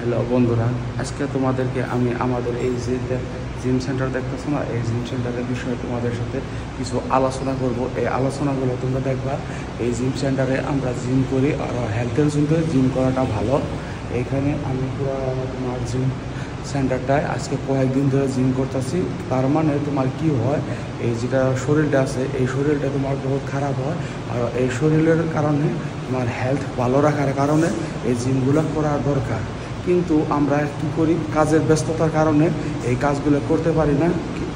Hello বন্ধুরা, আজকে তোমাদেরকে আমি আমাদের এই যে জিম সেন্টার দেখতেছো না, এই জিম সেন্টারের বিষয়ে তোমাদের সাথে কিছু আলোচনা করব। এই আলোচনাগুলো তোমরা দেখবা। এই জিম সেন্টারে আমরা জিম করি, আর হেলথের জন্য জিম করাটা ভালো। এইখানে আমি পুরো তোমার জিম সেন্টারটায় আজকে কয়েকদিন ধরে জিম করতেছি। তার মানে তোমার কি হয়, এই যেটা শরীরটা আছে, এই শরীরটা তোমার বহুত খারাপ হয়। আর এই শরীরের কারণে তোমার হেলথ ভালো রাখার কারণে এই জিমগুলো করা দরকার। কিন্তু আমরা কি করি, কাজের ব্যস্ততার কারণে এই কাজগুলো করতে পারি না।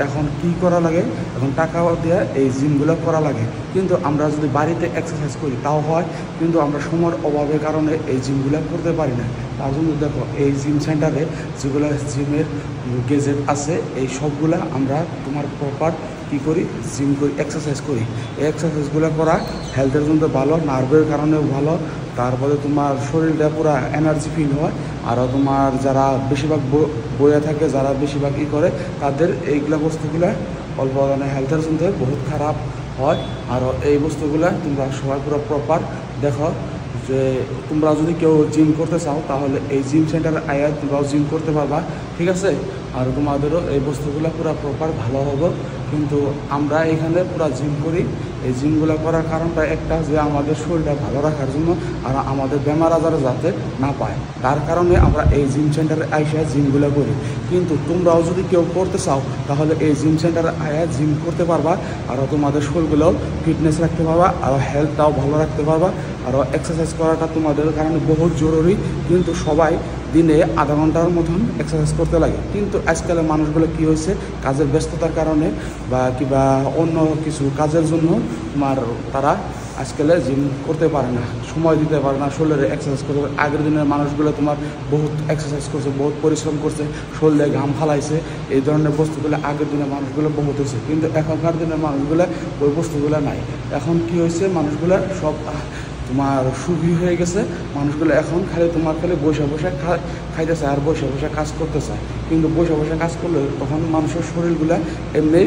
এখন কি করা লাগে, এখন টাকা দিয়ে এই জিমগুলো করা লাগে। কিন্তু আমরা যদি বাড়িতে এক্সারসাইজ করি তাও হয়, কিন্তু আমরা সময়ের অভাবের কারণে এই জিমগুলো করতে পারি না। তার জন্য দেখো, এই জিম সেন্টারে যেগুলো জিমের গেজেট আছে, এই সবগুলা আমরা তোমার প্রপার কী করি, জিম করি, এক্সারসাইজ করি। এই এক্সারসাইজগুলো করা হেলথের জন্য ভালো, নার্ভের কারণেও ভালো। তারপরে তোমার শরীরটা পুরো এনার্জি ফিল হয়। আরও তোমার যারা বেশিরভাগ বইয়ে থাকে, যারা বেশিরভাগ করে, তাদের এইগুলা বস্তুগুলো অল্প হেলথের জন্য বহুত খারাপ হয়। আরও এই বস্তুগুলা তোমরা সবাই পুরো প্রপার দেখো। যে তোমরা যদি কেউ জিম করতে চাও, তাহলে এই জিম সেন্টারে আয়া তোমরাও জিম করতে পারবা, ঠিক আছে? আর তোমাদেরও এই বস্তুগুলো পুরো প্রপার ভালো হবে। কিন্তু আমরা এখানে পুরো জিম করি। এই জিমগুলো করার কারণটা একটা, যে আমাদের শরীরটা ভালো রাখার জন্য, আর আমাদের বেমার আজার যাতে না পায়, তার কারণে আমরা এই জিম সেন্টারে আইসা জিমগুলো করি। কিন্তু তোমরাও যদি কেউ করতে চাও, তাহলে এই জিম সেন্টারে আয়া জিম করতে পারবা। আরও তোমাদের শরীরগুলোও ফিটনেস রাখতে পারবা, আরও হেলথটাও ভালো রাখতে পারবা। আরও এক্সারসাইজ করাটা তোমাদের কারণে বহুত জরুরি। কিন্তু সবাই দিনে আধা ঘন্টার মতন এক্সারসাইজ করতে লাগে। কিন্তু আজকালের মানুষগুলো কী হয়েছে, কাজের ব্যস্ততার কারণে বা কিংবা অন্য কিছু কাজের জন্য তোমার তারা আজকালে জিম করতে পারে না, সময় দিতে পারে না শরীরে এক্সারসাইজ করতে। আগের দিনের মানুষগুলো তোমার বহুত এক্সারসাইজ করছে, বহুত পরিশ্রম করছে, শরীরে ঘাম ফালাইছে। এই ধরনের বস্তুগুলো আগের দিনের মানুষগুলো বহুত হয়েছে। কিন্তু এখনকার দিনের মানুষগুলো ওই বস্তুগুলো নাই। এখন কি হয়েছে, মানুষগুলো সব তোমার সুখী হয়ে গেছে। মানুষগুলো এখন খালি বসে বসে খাইতেছে আর বসে বসে কাজ করতে চায়। কিন্তু বসে বসে কাজ করলে তখন মানুষের শরীরগুলো এমনি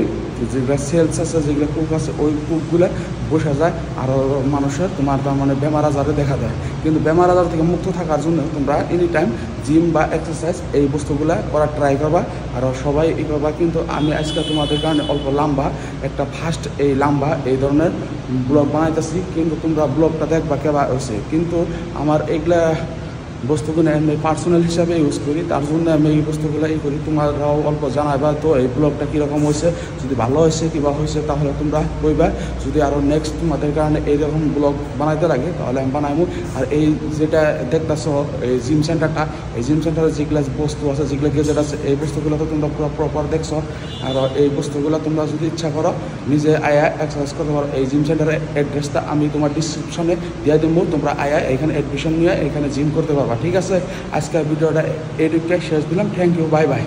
যেগুলো সেলস আছে, যেগুলো কুক আছে, ওই কুকগুলো বসে যায়। আরও মানুষের তোমার তার মানে বেমার আজারে দেখা দেয়। কিন্তু বেমার আজার থেকে মুক্ত থাকার জন্য তোমরা এনি টাইম জিম বা এক্সারসাইজ এই বস্তুগুলো করার ট্রাই করবা। আরও সবাই ই করবা। কিন্তু আমি আজকে তোমাদের কারণে অল্প লম্বা একটা ফার্স্ট এই ধরনের ব্লগ বানাইতেছি। কিন্তু তোমরা ব্লগটা দেখবা কেবা হয়েছে। কিন্তু আমার এগুলা বস্তুগুলো আমি পার্সোনাল হিসাবে ইউজ করি, তার জন্য আমি এই বস্তুগুলো করি। তোমরাও অল্প জানাবা তো এই ব্লগটা কীরকম হয়েছে। যদি ভালো হয়েছে কিবা হয়েছে, তাহলে তোমরা কইবা। যদি আরও নেক্সট তোমাদের কারণে এইরকম ব্লগ বানাইতে লাগে, তাহলে আমি বানাইবো। আর এই যেটা দেখতেছ, এই জিম সেন্টারটা, এই জিম সেন্টারে যেগুলো বস্তু আছে, যেগুলো গেজেট আছে, এই বস্তুগুলো তো তোমরা পুরো প্রপার দেখছো। আর এই বস্তুগুলো তোমরা যদি ইচ্ছা করো, নিজে আয়া এক্সারসাইজ করতে পারো। এই জিম সেন্টারের অ্যাড্রেসটা আমি তোমার ডিসক্রিপশনে দিয়ে দেবো। তোমরা আয়া এখানে অ্যাডমিশন নিয়ে এখানে জিম করতে পারবা, ঠিক আছে? আজকের ভিডিওটা এটুকুই শেষ দিলাম। Thank you, bye by.